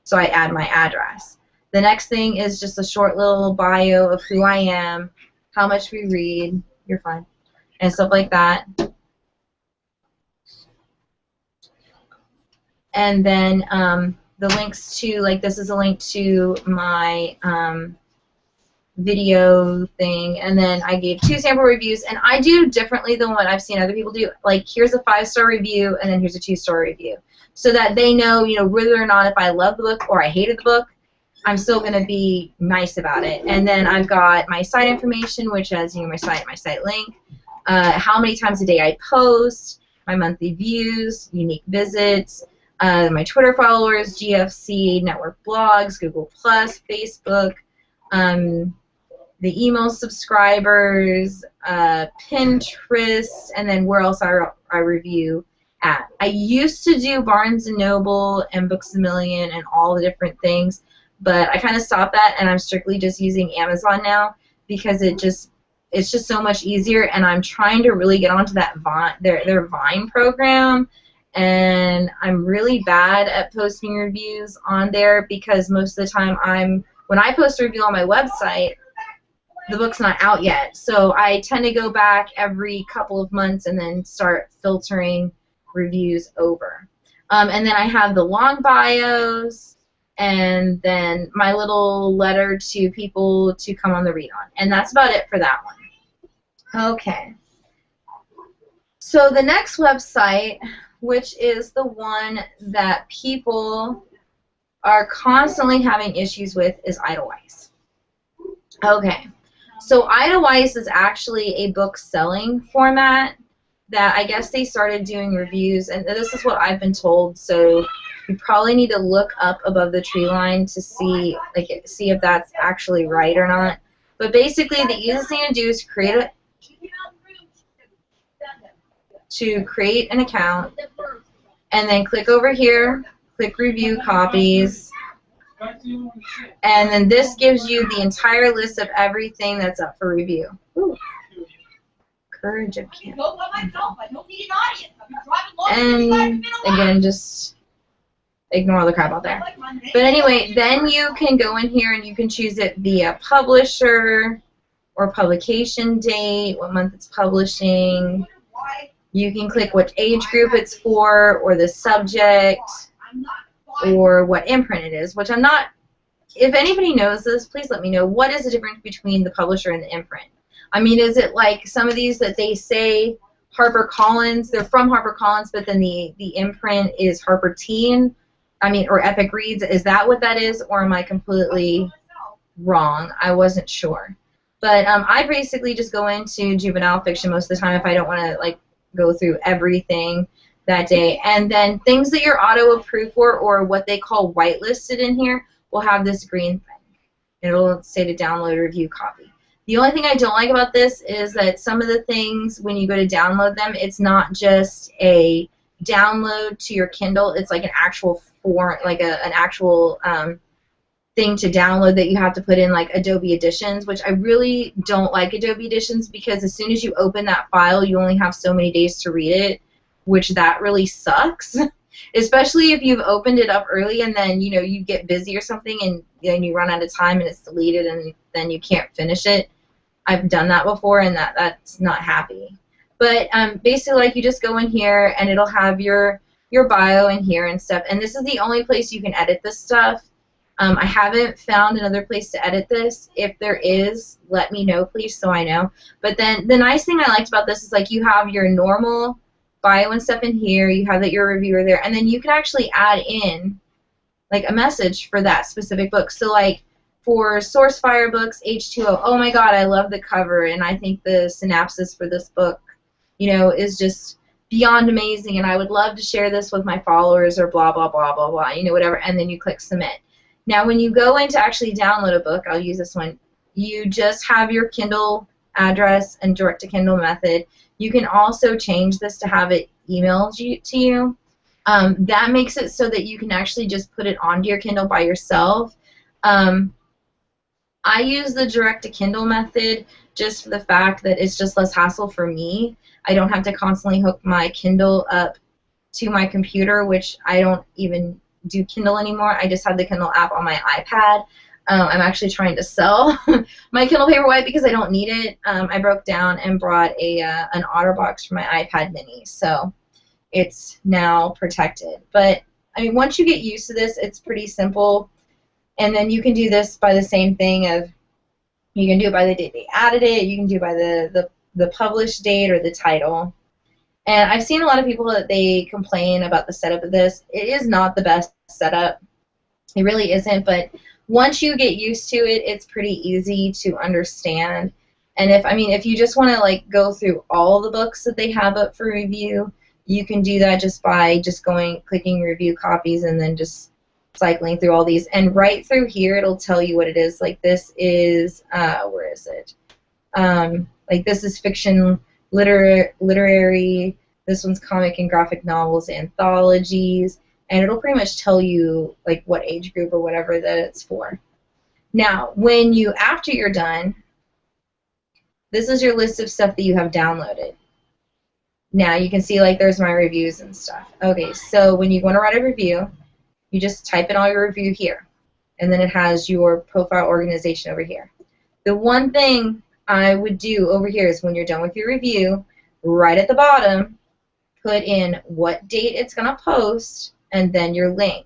So I add my address. The next thing is just a short little bio of who I am, how much we read, you're fine, and stuff like that. And then the links to, like, this is a link to my video thing, and then I gave 2 sample reviews, and I do differently than what I've seen other people do. Like, here's a 5-star review, and then here's a 2-star review, so that they know, you know, whether or not if I love the book or I hated the book, I'm still going to be nice about it. And then I've got my site information, which has, you know, my site link, how many times a day I post, my monthly views, unique visits, my Twitter followers, GFC, network blogs, Google+, Facebook, the email subscribers, Pinterest, and then where else I review at. I used to do Barnes & Noble and Books A Million and all the different things, but I kind of stopped that, and I'm strictly just using Amazon now because it's just so much easier, and I'm trying to really get onto that their Vine program, and I'm really bad at posting reviews on there because most of the time when I post a review on my website, the book's not out yet. So I tend to go back every couple of months and then start filtering reviews over. And then I have the long bios and then my little letter to people to come on the read on. And that's about it for that one. Okay. So the next website, which is the one that people are constantly having issues with, is Edelweiss. Okay. So Edelweiss is actually a book selling format that I guess they started doing reviews, and this is what I've been told, so you probably need to look up above the tree line to see if that's actually right or not. But basically the easiest thing to do is create an account and then click over here, click review copies, and then this gives you the entire list of everything that's up for review. Ooh. Courage of Camp. And again, just ignore all the crap out there. But anyway, then you can go in here and you can choose it via publisher or publication date, what month it's publishing. You can click what age group it's for, or the subject, or what imprint it is, which I'm not. If anybody knows this, please let me know. What is the difference between the publisher and the imprint? I mean, is it like some of these that they say HarperCollins, they're from HarperCollins, but then the imprint is Harper Teen, or Epic Reads? Is that what that is, or am I completely wrong? I wasn't sure. But I basically just go into juvenile fiction most of the time if I don't want to go through everything that day. And then things that you're auto-approved for, or what they call whitelisted in here, will have this green thing. It'll say to download a review copy. The only thing I don't like about this is that some of the things, when you go to download them, it's not just a download to your Kindle. It's like an actual form, like an actual thing to download that you have to put in, like Adobe Editions, which I really don't like Adobe Editions, because as soon as you open that file, you only have so many days to read it, which that really sucks. Especially if you've opened it up early and then you get busy or something and then you run out of time and it's deleted and then you can't finish it. I've done that before, and that's not happy. But basically, you just go in here and it'll have your bio in here and stuff. And this is the only place you can edit this stuff. I haven't found another place to edit this. If there is, let me know, please, so I know. But then the nice thing I liked about this is you have your normal bio and stuff in here. You have that you're a reviewer there, and then you can actually add in like a message for that specific book. So like for Sourcefire books, H2O, oh my God, I love the cover, and I think the synopsis for this book, you know, is just beyond amazing, and I would love to share this with my followers, or blah, blah, blah, blah, blah, you know, whatever, and then you click submit. Now when you go in to actually download a book, I'll use this one, you just have your Kindle address and direct to Kindle method. You can also change this to have it emailed to you. That makes it so that you can actually just put it onto your Kindle by yourself. I use the direct to Kindle method just for the fact that it's just less hassle for me. I don't have to constantly hook my Kindle up to my computer, which I don't even do Kindle anymore. I just have the Kindle app on my iPad. I'm actually trying to sell my Kindle Paperwhite because I don't need it. I broke down and brought an OtterBox for my iPad mini, so it's now protected. But I mean, once you get used to this, it's pretty simple. And then you can do this by the same thing of, you can do it by the date they added it, you can do it by the published date or the title. And I've seen a lot of people that they complain about the setup of this. It is not the best setup. It really isn't, but once you get used to it, it's pretty easy to understand. And if you just want to like go through all the books that they have up for review, you can do that just by clicking review copies and then just cycling through all these. And right through here, it'll tell you what it is. Like this is, where is it? Like this is fiction, literary. This one's comic and graphic novels, anthologies. And it'll pretty much tell you like what age group or whatever that it's for. Now, after you're done, this is your list of stuff that you have downloaded. Now you can see like there's my reviews and stuff. Okay, so when you want to write a review, you just type in all your review here, and then it has your profile organization over here. The one thing I would do over here is when you're done with your review, right at the bottom, put in what date it's going to post, and then your link.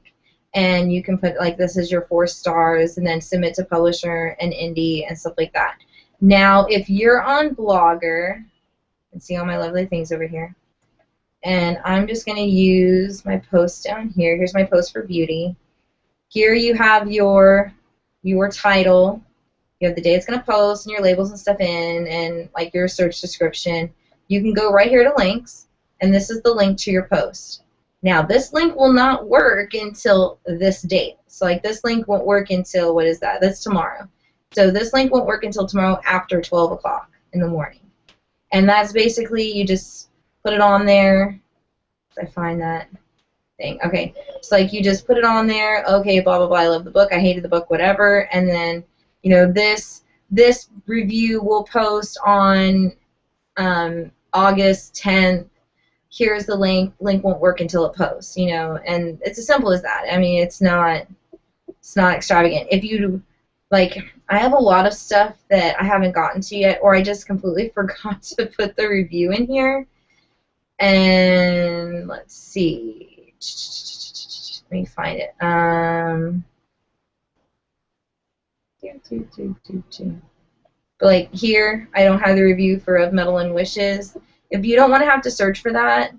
And you can put, like, this is your 4 stars, and then submit to publisher and indie and stuff like that. Now, if you're on Blogger, and see all my lovely things over here, and I'm just going to use my post down here. Here's my post for beauty. Here you have your title. You have the day it's going to post and your labels and stuff in, and like your search description. You can go right here to links, and this is the link to your post. Now, this link will not work until this date. So like this link won't work until, what is that? That's tomorrow. So this link won't work until tomorrow after 12 o'clock in the morning. And that's basically, you just put it on there. I find that thing. Okay, so like you just put it on there. Okay, blah blah blah. I love the book. I hated the book. Whatever. And then this review will post on August 10th. Here's the link. Link won't work until it posts. And it's as simple as that. I mean, it's not extravagant. If you like, I have a lot of stuff that I haven't gotten to yet, or I just completely forgot to put the review in here. And let's see. Let me find it. But like here, I don't have the review for Of Metal and Wishes. If you don't want to have to search for that,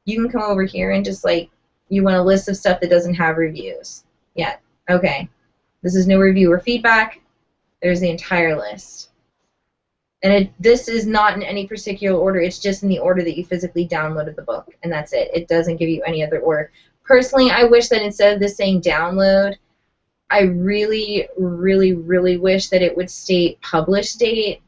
you can come over here and just like, you want a list of stuff that doesn't have reviews yet. Okay. This is no review or feedback. There's the entire list. And this is not in any particular order. It's just in the order that you physically downloaded the book, and that's it. It doesn't give you any other order. Personally, I wish that instead of this saying download, I really, really, really wish that it would state publish date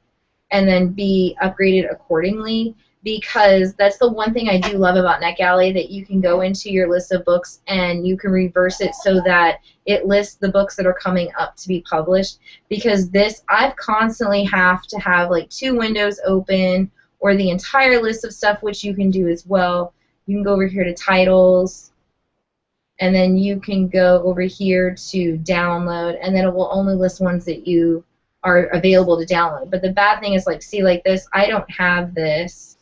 and then be upgraded accordingly, because that's the one thing I do love about Netgalley, that you can go into your list of books and you can reverse it so that it lists the books that are coming up to be published. Because this, I've constantly have to have like 2 windows open, or the entire list of stuff, which you can do as well. You can go over here to titles, and then you can go over here to download, and then it will only list ones that you are available to download. But the bad thing is, like, see, like this, I don't have this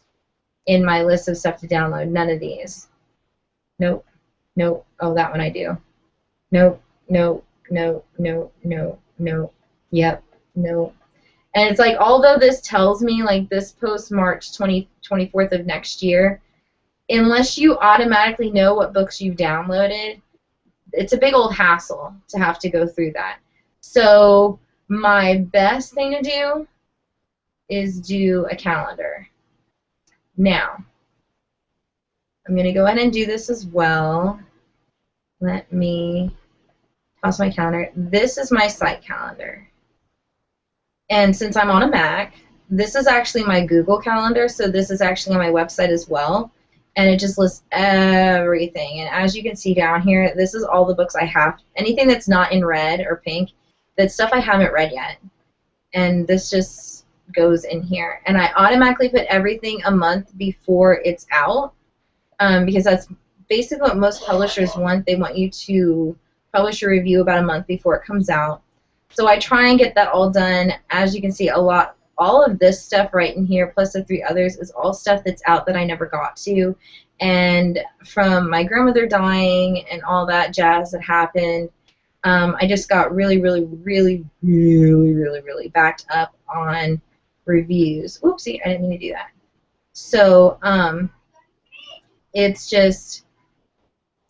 in my list of stuff to download. None of these. Nope. Nope. Oh, that one I do. Nope. Nope. Nope. Nope. Nope. Nope. Yep. Nope. And it's like, although this tells me, like, this post March 24th of next year, unless you automatically know what books you've downloaded, it's a big old hassle to have to go through that. So my best thing to do is do a calendar. Now, I'm going to go ahead and do this as well. Let me toss my calendar. This is my site calendar. And since I'm on a Mac, this is actually my Google Calendar, so this is actually on my website as well. And it just lists everything. And as you can see down here, this is all the books I have. Anything that's not in red or pink, that's stuff I haven't read yet. And this just goes in here. And I automatically put everything a month before it's out, because that's basically what most publishers want. They want you to publish a review about a month before it comes out. So I try and get that all done. As you can see, all of this stuff right in here, plus the 3 others, is all stuff that's out that I never got to. And from my grandmother dying and all that jazz that happened, I just got really backed up on reviews. Oopsie, I didn't mean to do that. So it's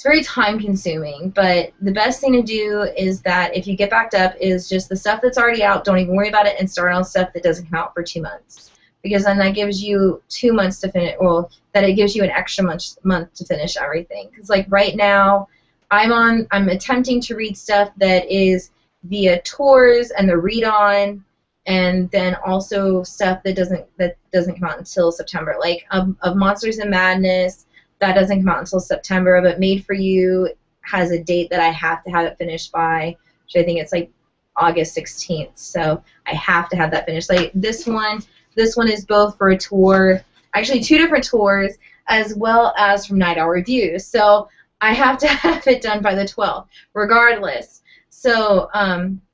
very time consuming, but the best thing to do is that if you get backed up is just the stuff that's already out, don't even worry about it, and start on stuff that doesn't come out for 2 months. Because then that gives you 2 months to finish, well, that it gives you an extra month to finish everything. Because like right now, I'm attempting to read stuff that is via tours and the read-on, and then also stuff that doesn't come out until September. Like of Monsters and Madness, that doesn't come out until September, but Made for You has a date that I have to have it finished by, which I think it's like August 16th. So I have to have that finished. Like this one is both for a tour, actually 2 different tours, as well as from Night Owl Reviews. So I have to have it done by the 12th, regardless. So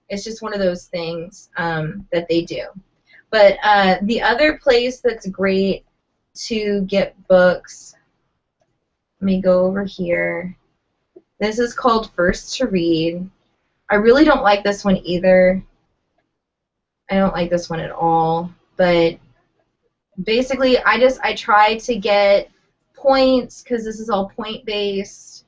it's just one of those things that they do. But the other place that's great to get books, let me go over here. This is called First to Read. I really don't like this one either. I don't like this one at all. But basically, I try to get points, because this is all point-based.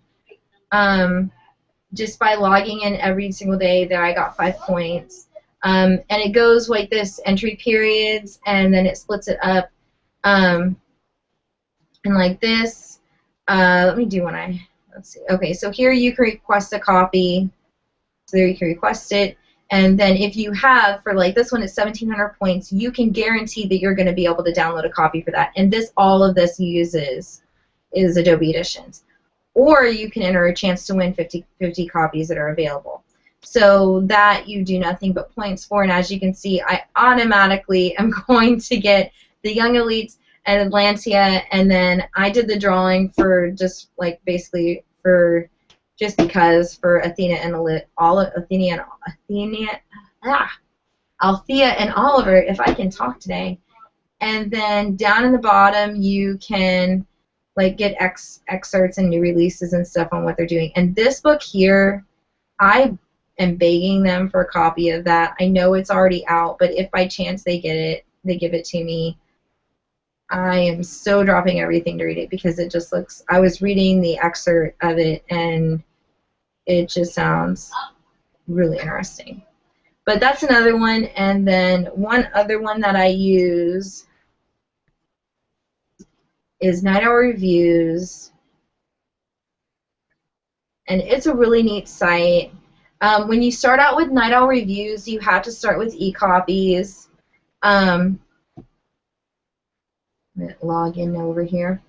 Just by logging in every single day, there I got 5 points. And it goes like this: entry periods, and then it splits it up. And like this. Let me do one. Let's see. Okay, so here you can request a copy. So there you can request it. And then if you have, for like this one, it's 1,700 points, you can guarantee that you're going to be able to download a copy for that. And all of this uses is Adobe Editions. Or you can enter a chance to win 50 copies that are available. So that you do nothing but points for. And as you can see, I automatically am going to get the Young Elites and Atlantia, and then I did the drawing for just like basically for just because for Althea and Oliver, if I can talk today. And then down in the bottom you can like get excerpts and new releases and stuff on what they're doing. And this book here, I am begging them for a copy of that. I know it's already out, but if by chance they get it, they give it to me, I am so dropping everything to read it, because it just looks, I was reading the excerpt of it and it just sounds really interesting. But that's another one. And then one other one that I use is Night Owl Reviews, and it's a really neat site. When you start out with Night Owl Reviews, you have to start with e-copies. Log in over here.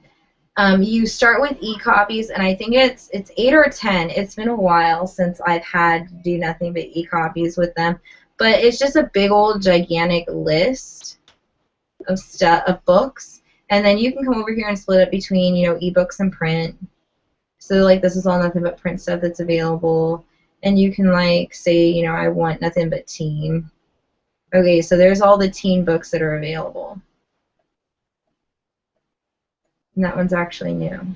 You start with e-copies, and I think it's 8 or 10. It's been a while since I've had to do nothing but e-copies with them, but it's just a big old gigantic list of books, and then you can come over here and split it between, you know, ebooks and print. So like this is all nothing but print stuff that's available, and you can like say, you know, I want nothing but teen. Okay, so there's all the teen books that are available. And that one's actually new.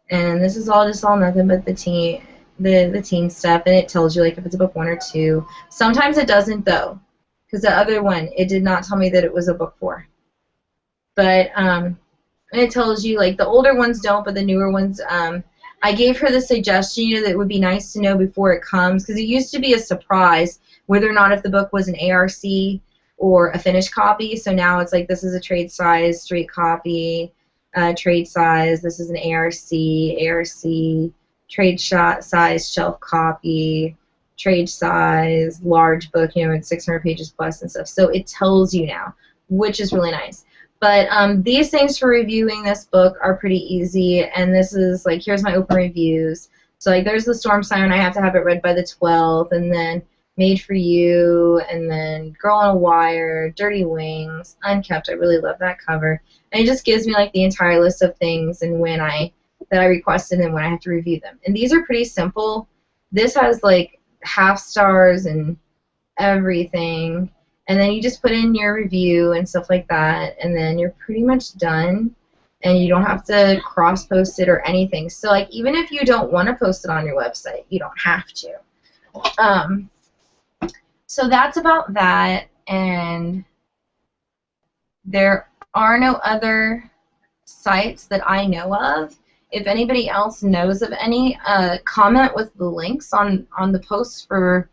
And this is all nothing but the teen stuff, and it tells you like if it's a book 1 or 2. Sometimes it doesn't though, because the other one, it did not tell me that it was a book 4. But And it tells you, like, the older ones don't, but the newer ones, I gave her the suggestion, you know, that it would be nice to know before it comes, because it used to be a surprise whether or not if the book was an ARC or a finished copy. So now it's like, this is a trade size straight copy, trade size, this is an ARC, trade size shelf copy, trade size, large book, you know, it's 600 pages plus and stuff. So it tells you now, which is really nice. But these things for reviewing this book are pretty easy, and this is like, here's my open reviews. So like, there's the Storm Siren, I have to have it read by the 12th, and then Made for You, and then Girl on a Wire, Dirty Wings, Unkept. I really love that cover. And it just gives me like the entire list of things and when that I requested and when I have to review them. And these are pretty simple. This has like half stars and everything. And then you just put in your review and stuff like that, and then you're pretty much done. And you don't have to cross-post it or anything. So like, even if you don't want to post it on your website, you don't have to. So that's about that, and there are no other sites that I know of. If anybody else knows of any, comment with the links on the posts for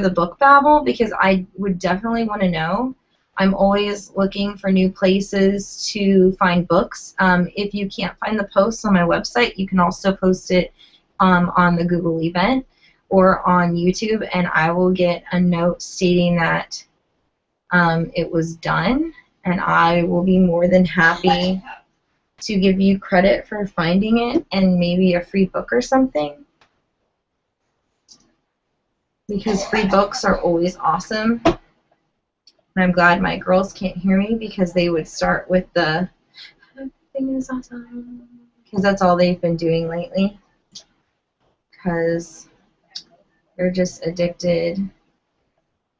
the book babble, because I would definitely want to know. I'm always looking for new places to find books. If you can't find the posts on my website, you can also post it on the Google event or on YouTube, and I will get a note stating that it was done, and I will be more than happy to give you credit for finding it and maybe a free book or something, because free books are always awesome. And I'm glad my girls can't hear me, because they would start with the "everything is awesome," because that's all they've been doing lately, because they're just addicted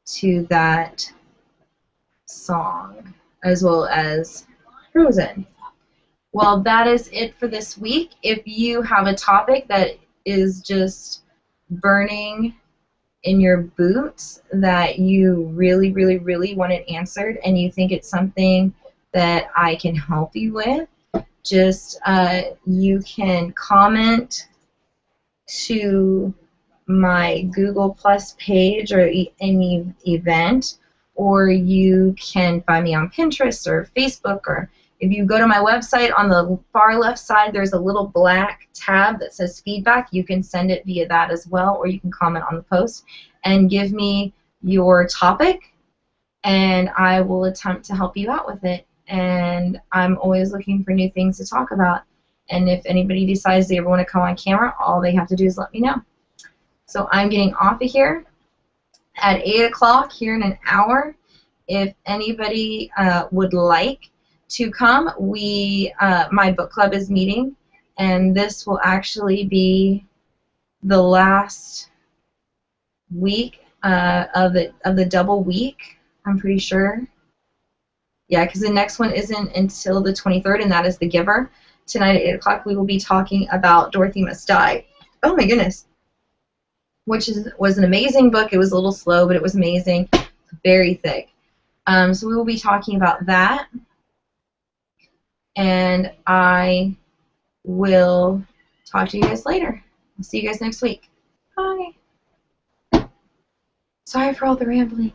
to that song, as well as Frozen. Well, that is it for this week. If you have a topic that is just burning in your boots that you really, really, really want it answered, and you think it's something that I can help you with, just you can comment to my Google Plus page or any event, or you can find me on Pinterest or Facebook, or if you go to my website, on the far left side there's a little black tab that says feedback. You can send it via that as well, or you can comment on the post and give me your topic, and I will attempt to help you out with it. And I'm always looking for new things to talk about, and if anybody decides they ever want to come on camera, all they have to do is let me know. So I'm getting off of here at 8 o'clock here in an hour. If anybody would like to come, my book club is meeting, and this will actually be the last week of the double week, I'm pretty sure. Yeah, because the next one isn't until the 23rd, and that is The Giver. Tonight at 8 o'clock we will be talking about Dorothy Must Die. Oh my goodness. Which was an amazing book. It was a little slow, but it was amazing. Very thick. So we will be talking about that. And I will talk to you guys later. I'll see you guys next week. Bye. Sorry for all the rambling.